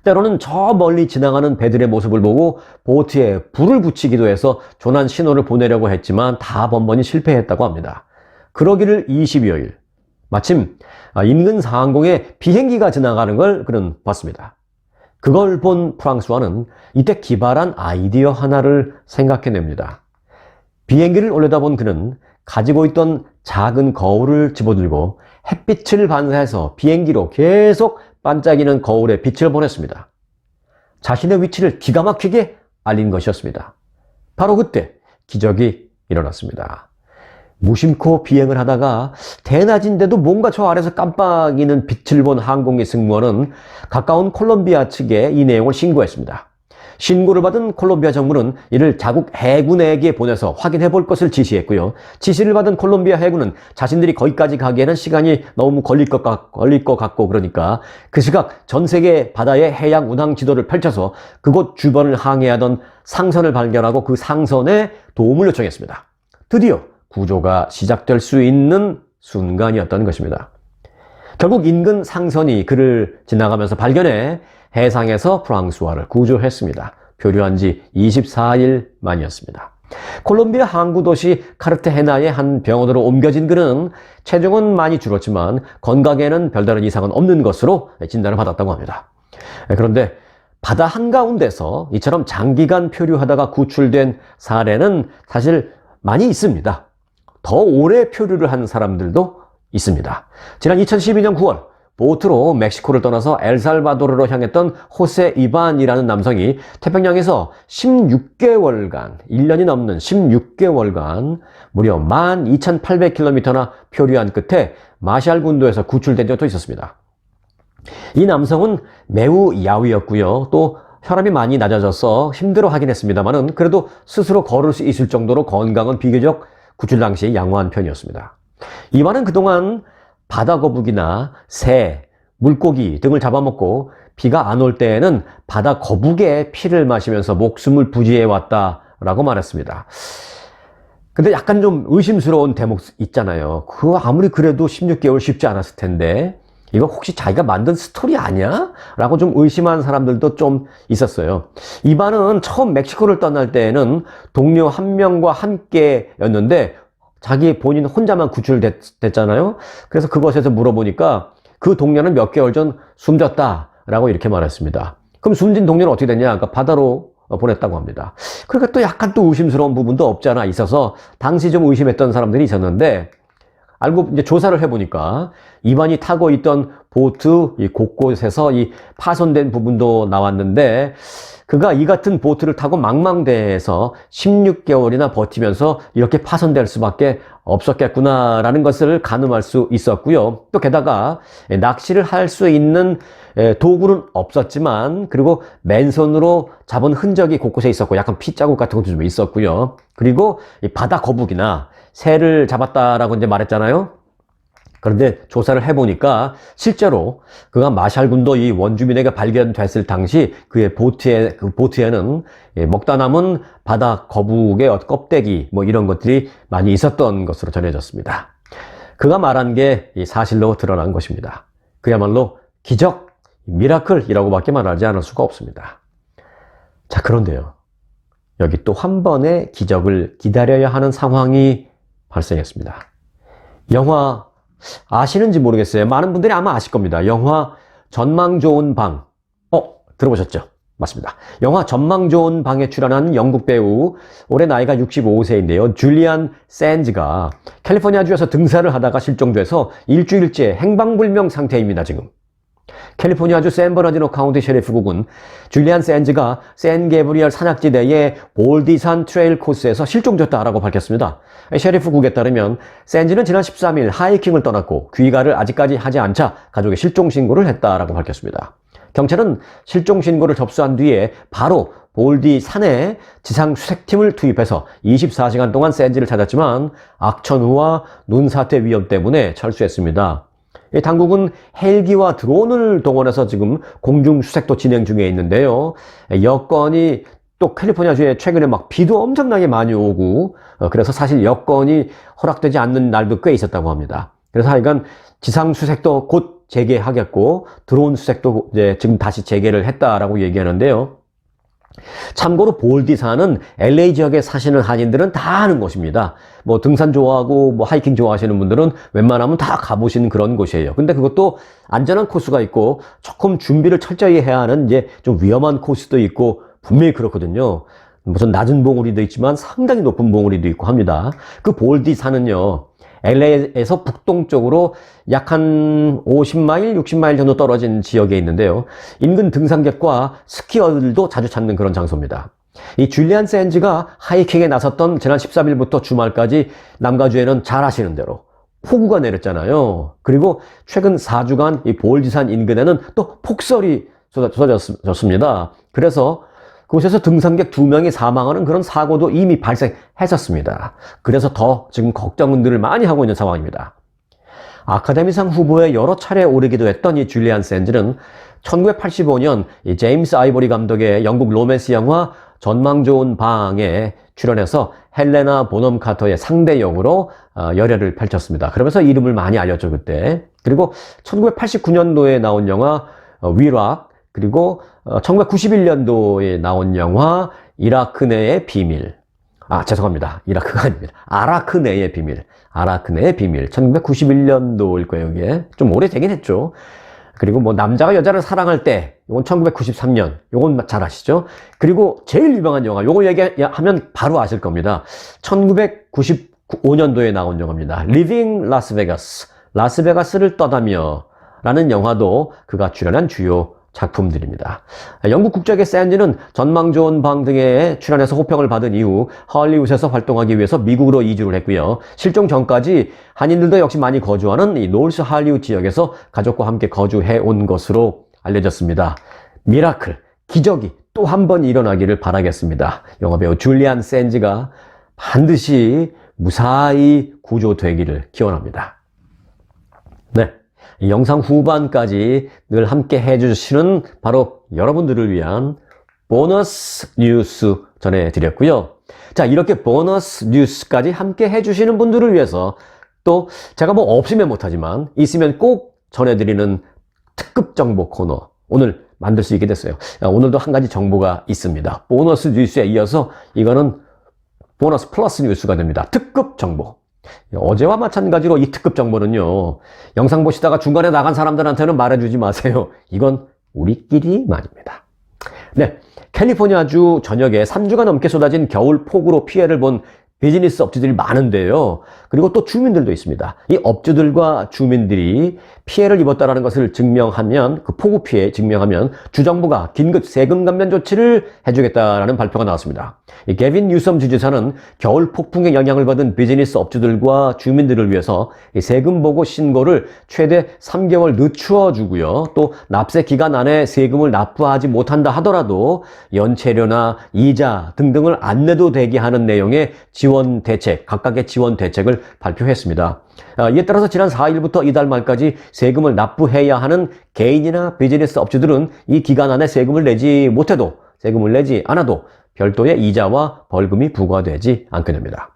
때로는 저 멀리 지나가는 배들의 모습을 보고 보트에 불을 붙이기도 해서 조난 신호를 보내려고 했지만 다 번번이 실패했다고 합니다. 그러기를 20여일 마침 인근 상공에 비행기가 지나가는 걸 그는 봤습니다. 그걸 본 프랑스와는 이때 기발한 아이디어 하나를 생각해냅니다. 비행기를 올려다본 그는 가지고 있던 작은 거울을 집어들고 햇빛을 반사해서 비행기로 계속 반짝이는 거울에 빛을 보냈습니다. 자신의 위치를 기가 막히게 알린 것이었습니다. 바로 그때 기적이 일어났습니다. 무심코 비행을 하다가 대낮인데도 뭔가 저 아래서 깜빡이는 빛을 본 항공기 승무원은 가까운 콜롬비아 측에 이 내용을 신고했습니다. 신고를 받은 콜롬비아 정부는 이를 자국 해군에게 보내서 확인해 볼 것을 지시했고요. 지시를 받은 콜롬비아 해군은 자신들이 거기까지 가기에는 시간이 너무 걸릴 것 같고 그러니까 그 시각 전 세계 바다의 해양 운항 지도를 펼쳐서 그곳 주변을 항해하던 상선을 발견하고 그 상선에 도움을 요청했습니다. 드디어 구조가 시작될 수 있는 순간이었던 것입니다. 결국 인근 상선이 그를 지나가면서 발견해 해상에서 프랑스와를 구조했습니다. 표류한 지 24일 만이었습니다. 콜롬비아 항구 도시 카르테헤나의 한 병원으로 옮겨진 그는 체중은 많이 줄었지만 건강에는 별다른 이상은 없는 것으로 진단을 받았다고 합니다. 그런데 바다 한가운데서 이처럼 장기간 표류하다가 구출된 사례는 사실 많이 있습니다. 더 오래 표류를 한 사람들도 있습니다. 지난 2012년 9월 보트로 멕시코를 떠나서 엘살바도르로 향했던 호세 이반이라는 남성이 태평양에서 16개월간, 1년이 넘는 16개월간 무려 12,800km나 표류한 끝에 마샬 군도에서 구출된 적도 있었습니다. 이 남성은 매우 야위였고요. 또 혈압이 많이 낮아져서 힘들어하긴 했습니다만은 그래도 스스로 걸을 수 있을 정도로 건강은 비교적 구출 당시 양호한 편이었습니다. 이반은 그동안 바다 거북이나 새, 물고기 등을 잡아먹고 비가 안 올 때에는 바다 거북이의 피를 마시면서 목숨을 부지해 왔다라고 말했습니다. 근데 약간 좀 의심스러운 대목 있잖아요. 그거 아무리 그래도 16개월 쉽지 않았을 텐데 이거 혹시 자기가 만든 스토리 아니야? 라고 좀 의심한 사람들도 좀 있었어요. 이반은 처음 멕시코를 떠날 때에는 동료 한 명과 함께였는데 자기 본인 혼자만 구출됐잖아요. 그래서 그것에서 물어보니까 그 동료는 몇 개월 전 숨졌다라고 이렇게 말했습니다. 그럼 숨진 동료는 어떻게 됐냐? 그러니까 바다로 보냈다고 합니다. 그러니까 또 약간 또 의심스러운 부분도 없지 않아 있어서 당시 좀 의심했던 사람들이 있었는데 알고 이제 조사를 해보니까 이반이 타고 있던 보트 이 곳곳에서 이 파손된 부분도 나왔는데 그가 이 같은 보트를 타고 망망대해에서 16개월이나 버티면서 이렇게 파손될 수밖에 없었겠구나라는 것을 가늠할 수 있었고요. 또 게다가 낚시를 할 수 있는 도구는 없었지만 그리고 맨손으로 잡은 흔적이 곳곳에 있었고 약간 피자국 같은 것도 좀 있었고요. 그리고 이 바다 거북이나 새를 잡았다라고 이제 말했잖아요. 그런데 조사를 해보니까 실제로 그가 마샬 군도 이 원주민에게 발견됐을 당시 그의 보트에는 먹다 남은 바다 거북의 껍데기 뭐 이런 것들이 많이 있었던 것으로 전해졌습니다. 그가 말한 게 사실로 드러난 것입니다. 그야말로 기적, 미라클이라고밖에 말하지 않을 수가 없습니다. 자, 그런데요. 여기 또 한 번의 기적을 기다려야 하는 상황이 발생했습니다. 영화 아시는지 모르겠어요. 많은 분들이 아마 아실 겁니다. 영화 전망 좋은 방. 들어보셨죠? 맞습니다. 영화 전망 좋은 방에 출연한 영국 배우, 올해 나이가 65세인데요. 줄리안 샌즈가 캘리포니아주에서 등산을 하다가 실종돼서 일주일째 행방불명 상태입니다, 지금. 캘리포니아주 샌버나디노 카운티 셰리프국은 줄리안 샌즈가 샌 게브리얼 산악지대의 볼디산 트레일 코스에서 실종됐다라고 밝혔습니다. 셰리프국에 따르면 샌즈는 지난 13일 하이킹을 떠났고 귀가를 아직까지 하지 않자 가족에 실종 신고를 했다라고 밝혔습니다. 경찰은 실종 신고를 접수한 뒤에 바로 볼디 산에 지상 수색팀을 투입해서 24시간 동안 샌즈를 찾았지만 악천후와 눈사태 위험 때문에 철수했습니다. 당국은 헬기와 드론을 동원해서 지금 공중 수색도 진행 중에 있는데요. 여건이 또 캘리포니아주에 최근에 막 비도 엄청나게 많이 오고 그래서 사실 여건이 허락되지 않는 날도 꽤 있었다고 합니다. 그래서 하여간 지상 수색도 곧 재개하겠고 드론 수색도 이제 지금 다시 재개를 했다라고 얘기하는데요. 참고로 볼디산은 LA 지역에 사시는 한인들은 다 아는 곳입니다. 뭐 등산 좋아하고 뭐 하이킹 좋아하시는 분들은 웬만하면 다 가보신 그런 곳이에요. 근데 그것도 안전한 코스가 있고 조금 준비를 철저히 해야 하는 이제 좀 위험한 코스도 있고 분명히 그렇거든요. 무슨 낮은 봉우리도 있지만 상당히 높은 봉우리도 있고 합니다. 그 볼디산은요. LA에서 북동쪽으로 약 한 50마일, 60마일 정도 떨어진 지역에 있는데요. 인근 등산객과 스키어들도 자주 찾는 그런 장소입니다. 이 줄리안 샌즈가 하이킹에 나섰던 지난 13일부터 주말까지 남가주에는 잘 아시는 대로 폭우가 내렸잖아요. 그리고 최근 4주간 이 볼디산 인근에는 또 폭설이 쏟아졌습니다. 그래서 그곳에서 등산객 2명이 사망하는 그런 사고도 이미 발생했었습니다. 그래서 더 지금 걱정들을 많이 하고 있는 상황입니다. 아카데미상 후보에 여러 차례 오르기도 했던 이 줄리안 샌즈는 1985년 이 제임스 아이보리 감독의 영국 로맨스 영화 전망 좋은 방에 출연해서 헬레나 보넘 카터의 상대 역으로 열애를 펼쳤습니다. 그러면서 이름을 많이 알렸죠, 그때. 그리고 1989년도에 나온 영화 위락, 그리고 1991년도에 나온 영화 이라크 내의 비밀. 죄송합니다. 이라크가 아닙니다. 아라크 내의 비밀. 아라크 내의 비밀. 1991년도일 거예요, 이게. 좀 오래되긴 했죠. 그리고 뭐 남자가 여자를 사랑할 때, 이건 1993년. 요건 잘 아시죠? 그리고 제일 유명한 영화, 요걸 얘기하면 바로 아실 겁니다. 1995년도에 나온 영화입니다. Living Las Vegas. 라스베가스를 떠나며 라는 영화도 그가 출연한 주요 작품들입니다. 영국 국적의 샌지는 전망 좋은 방 등에 출연해서 호평을 받은 이후 할리우드에서 활동하기 위해서 미국으로 이주를 했고요. 실종 전까지 한인들도 역시 많이 거주하는 이 노스 할리우드 지역에서 가족과 함께 거주해 온 것으로 알려졌습니다. 미라클, 기적이 또 한 번 일어나기를 바라겠습니다. 영화배우 줄리안 샌지가 반드시 무사히 구조되기를 기원합니다. 네. 이 영상 후반까지 늘 함께 해주시는 바로 여러분들을 위한 보너스 뉴스 전해드렸고요. 자, 이렇게 보너스 뉴스까지 함께 해주시는 분들을 위해서 또 제가 뭐 없으면 못하지만 있으면 꼭 전해드리는 특급 정보 코너 오늘 만들 수 있게 됐어요. 오늘도 한 가지 정보가 있습니다. 보너스 뉴스에 이어서 이거는 보너스 플러스 뉴스가 됩니다. 특급 정보. 어제와 마찬가지로 이 특급 정보는요, 영상 보시다가 중간에 나간 사람들한테는 말해주지 마세요. 이건 우리끼리만입니다. 네, 캘리포니아주 전역에 3주가 넘게 쏟아진 겨울 폭우로 피해를 본 비즈니스 업주들이 많은데요. 그리고 또 주민들도 있습니다. 이 업주들과 주민들이 피해를 입었다는 것을 증명하면, 그 폭우 피해 증명하면 주정부가 긴급 세금 감면 조치를 해주겠다라는 발표가 나왔습니다. 이 게빈 뉴섬 주지사는 겨울 폭풍의 영향을 받은 비즈니스 업주들과 주민들을 위해서 이 세금 보고 신고를 최대 3개월 늦추어 주고요. 또 납세 기간 안에 세금을 납부하지 못한다 하더라도 연체료나 이자 등등을 안 내도 되게 하는 내용의 지원 대책, 각각의 지원 대책을 발표했습니다. 이에 따라서 지난 4일부터 이달 말까지 세금을 납부해야 하는 개인이나 비즈니스 업주들은 이 기간 안에 세금을 내지 못해도, 세금을 내지 않아도 별도의 이자와 벌금이 부과되지 않게 됩니다.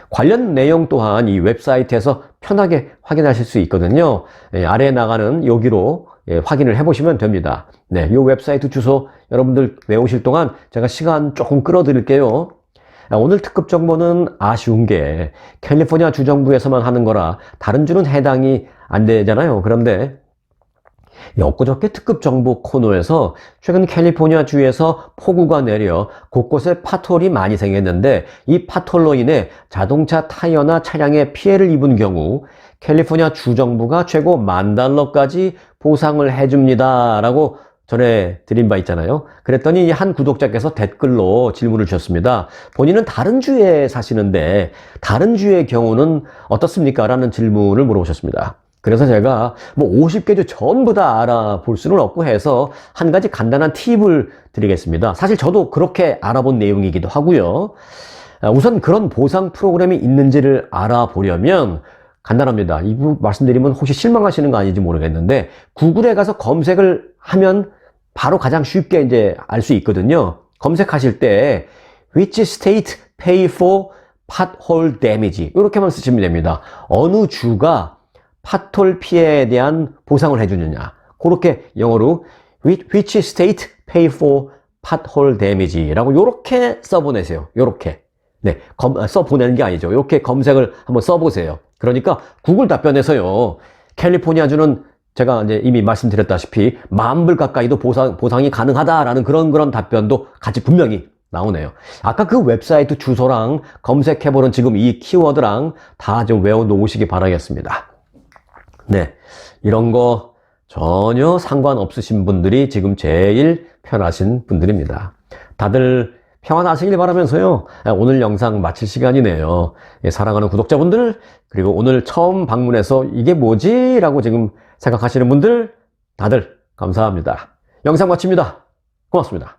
관련 내용 또한 이 웹사이트에서 편하게 확인하실 수 있거든요. 아래에 나가는 여기로 확인을 해보시면 됩니다. 네, 이 웹사이트 주소 여러분들 외우실 동안 제가 시간 조금 끌어드릴게요. 오늘 특급 정보는 아쉬운 게 캘리포니아 주정부에서만 하는 거라 다른 주는 해당이 안 되잖아요. 그런데 엊그저께 특급 정보 코너에서 최근 캘리포니아 주에서 폭우가 내려 곳곳에 파톨이 많이 생겼는데 이 파톨로 인해 자동차 타이어나 차량에 피해를 입은 경우 캘리포니아 주정부가 최고 $10,000까지 보상을 해줍니다 라고 전해드린 바 있잖아요. 그랬더니 한 구독자께서 댓글로 질문을 주셨습니다. 본인은 다른 주에 사시는데 다른 주의 경우는 어떻습니까? 라는 질문을 물어보셨습니다. 그래서 제가 뭐 50개 주 전부 다 알아볼 수는 없고 해서 한 가지 간단한 팁을 드리겠습니다. 사실 저도 그렇게 알아본 내용이기도 하고요. 우선 그런 보상 프로그램이 있는지를 알아보려면 간단합니다. 이 부분 말씀드리면 혹시 실망하시는 거 아닌지 모르겠는데 구글에 가서 검색을 하면 바로 가장 쉽게 이제 알 수 있거든요. 검색하실 때 which state pay for pothole damage 이렇게만 쓰시면 됩니다. 어느 주가 파톨 피해에 대한 보상을 해주느냐. 그렇게 영어로 which state pay for pothole damage라고 이렇게 써보내세요. 이렇게. 네, 써보내는 게 아니죠. 이렇게 검색을 한번 써보세요. 그러니까 구글 답변에서요. 캘리포니아주는 제가 이제 이미 말씀드렸다시피 $10,000 가까이도 보상이 가능하다라는 그런 답변도 같이 분명히 나오네요. 아까 그 웹사이트 주소랑 검색해보는 지금 이 키워드랑 다 좀 외워놓으시기 바라겠습니다. 네, 이런 거 전혀 상관없으신 분들이 지금 제일 편하신 분들입니다. 다들 평안하시길 바라면서요. 오늘 영상 마칠 시간이네요. 사랑하는 구독자분들, 그리고 오늘 처음 방문해서 이게 뭐지? 라고 지금 생각하시는 분들 다들 감사합니다. 영상 마칩니다. 고맙습니다.